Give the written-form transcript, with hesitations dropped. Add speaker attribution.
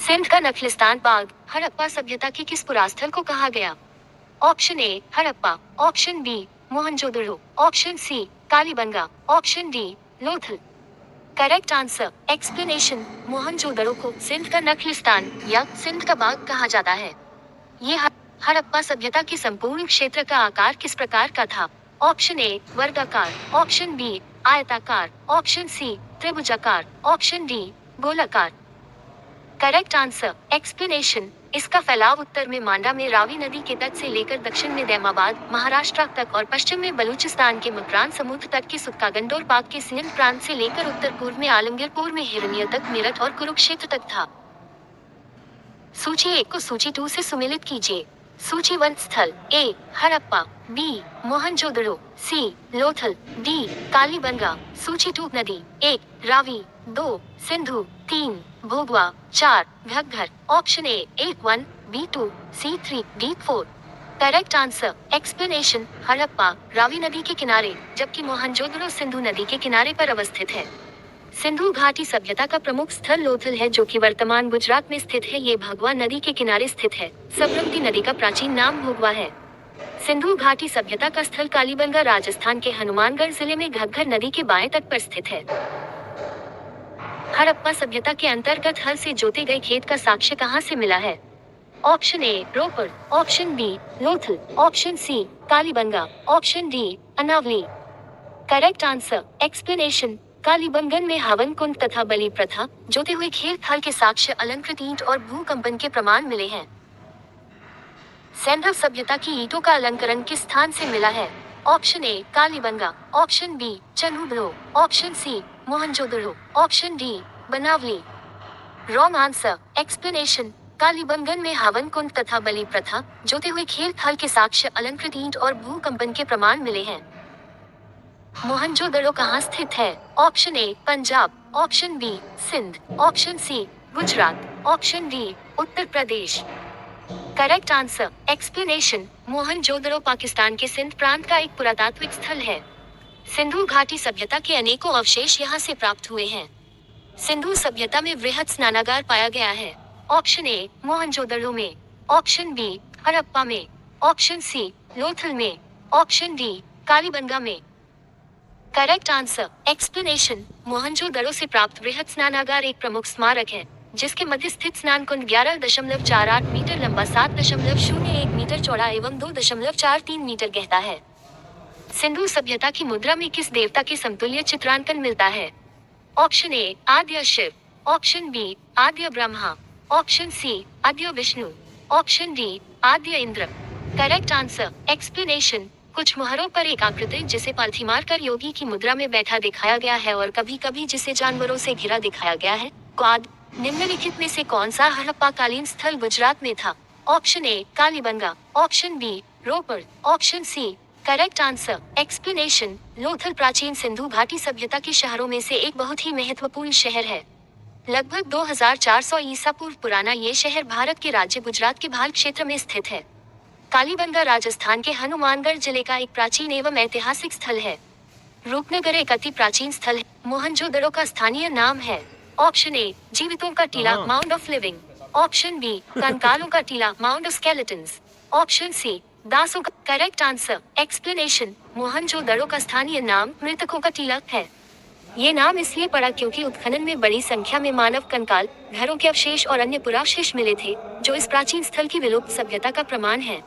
Speaker 1: सिंध का नखलिस्तान बाग हड़प्पा सभ्यता के किस पुरास्थल को कहा गया? Option A Harappa, option B Mohenjodaro, option C Kalibanga, option D Lothal. Correct answer explanation. Mohenjodaro को सिंध का नखलिस्तान या सिंध का बाग कहा जाता है। ये हड़प्पा सभ्यता के संपूर्ण क्षेत्र का आकार किस प्रकार का था? ऑप्शन ए वर्गाकार, ऑप्शन बी आयताकार, ऑप्शन सी त्रिभुजाकार, ऑप्शन डी गोलाकार। Correct answer explanation. इसका फैलाव उत्तर में मांडा में रावी नदी के तट से लेकर दक्षिण में दैमाबाद महाराष्ट्र तक और पश्चिम में बलूचिस्तान के मकरान समुद्र तट के सुत्कागंडोर पाक के सिंध प्रांत से लेकर उत्तर पूर्व में आलमगीरपुर में हिरनिया तक मेरठ और कुरुक्षेत्र तक था। सूची 1 को सूची 2 से सुमेलित कीजिए। सूची 1 स्थल ए हड़प्पा, बी मोहनजोदड़ो, सी लोथल, डी कालीबंगा। सूची 2 नदी 1 रावी, 2 सिंधु, 3 भोगवा, 4 Ghaggar. Option A A1, B2, C3, D4। Correct answer explanation. Harappa Ravi नदी के किनारे जबकि मोहनजोदड़ो सिंधु नदी के किनारे पर अवस्थित है। सिंधु घाटी सभ्यता का प्रमुख स्थल लोथल है जो कि वर्तमान गुजरात में स्थित है। ये भगवा नदी के किनारे स्थित है। सबरमती नदी का प्राचीन नाम भोगवा है। सिंधु घाटी सभ्यता का स्थल कालीबंगा राजस्थान के हनुमानगढ़ जिले में घग्गर नदी के बाएं तट पर स्थित है। हड़प्पा सभ्यता के अंतर्गत हल से जोते गए खेत का साक्ष्य कहाँ से मिला है? Option A Ropar, option B Lothal, option C Kalibanga, option D अनावली। Correct answer explanation. कालीबंगन में हवन कुंड तथा बलि प्रथा, जोते हुए खेत हल के साक्ष्य, अलंकृत ईंट और भूकंपन के प्रमाण मिले हैं। सैंधव सभ्यता की ईंटों का अलंकरण किस स्थान से मिला है? Option A Kalibanga, option B चनूबलो, option C Mohenjodaro, option D Banawali. Wrong answer explanation. Kalibangan में हवन कुंड तथा बलि प्रथा, जोते हुए खेत हल के साक्ष्य, अलंकृत ईंट और भूकंपन के प्रमाण मिले हैं। मोहनजोदड़ो कहाँ स्थित है? Option A Punjab, option B Sindh, option C Gujarat, option D Uttar Pradesh. Correct answer explanation. Mohenjodaro Pakistan के सिंध प्रांत का एक पुरातात्विक स्थल है। सिंधु घाटी सभ्यता के अनेकों अवशेष यहाँ से प्राप्त हुए हैं। सिंधु सभ्यता में वृहद स्नानागार पाया गया है। ऑप्शन ए मोहनजोदड़ो में, ऑप्शन बी हड़प्पा में, ऑप्शन सी लोथल में, ऑप्शन डी कालीबंगा में। Correct answer explanation. मोहनजोदड़ो से प्राप्त वृहद स्नानागार एक प्रमुख स्मारक है जिसके मध्य स्थित स्नान कुंड 11.48 मीटर लंबा, 7.01 मीटर चौड़ा एवं 2.43 मीटर गहरा है। सिंधु सभ्यता की मुद्रा में किस देवता के समतुल्य चित्रांकन मिलता है? ऑप्शन ए आद्य शिव, ऑप्शन बी आद्य ब्रह्मा, ऑप्शन सी आद्य विष्णु, ऑप्शन डी आद्य इंद्र। Correct answer explanation. कुछ मुहरों पर एक आकृति जिसे पालथी मारकर योगी की मुद्रा में बैठा दिखाया गया है और कभी कभी जिसे जानवरों से घिरा दिखाया गया है। क्वाद निम्नलिखित में से कौन सा हड़प्पा कालीन स्थल गुजरात में था? Option A Kalibanga, option B Ropar, option C correct answer explanation. Lothal प्राचीन सिंधु घाटी सभ्यता के शहरों में से एक बहुत ही महत्वपूर्ण शहर है। लगभग 2400 ईसा पूर्व पुराना ये शहर भारत के राज्य गुजरात के भाल क्षेत्र में स्थित है। कालीबंगा राजस्थान के हनुमानगढ़ जिले का एक प्राचीन एवं ऐतिहासिक स्थल है। रूपनगर एक अति प्राचीन स्थल है। मोहनजोदड़ो का स्थानीय नाम है। ऑप्शन ए जीवितों का टीला, mound of living, option B कंकालों का टीला, mound of skeletons, option C दासों का। Correct answer explanation. मोहनजोदड़ो का स्थानीय नाम मृतकों का टीला है। ये नाम इसलिए पड़ा क्योंकि उत्खनन में बड़ी संख्या में मानव कंकाल, घरों के अवशेष और अन्य पुरावशेष मिले थे जो इस प्राचीन स्थल की विलुप्त सभ्यता का प्रमाण है।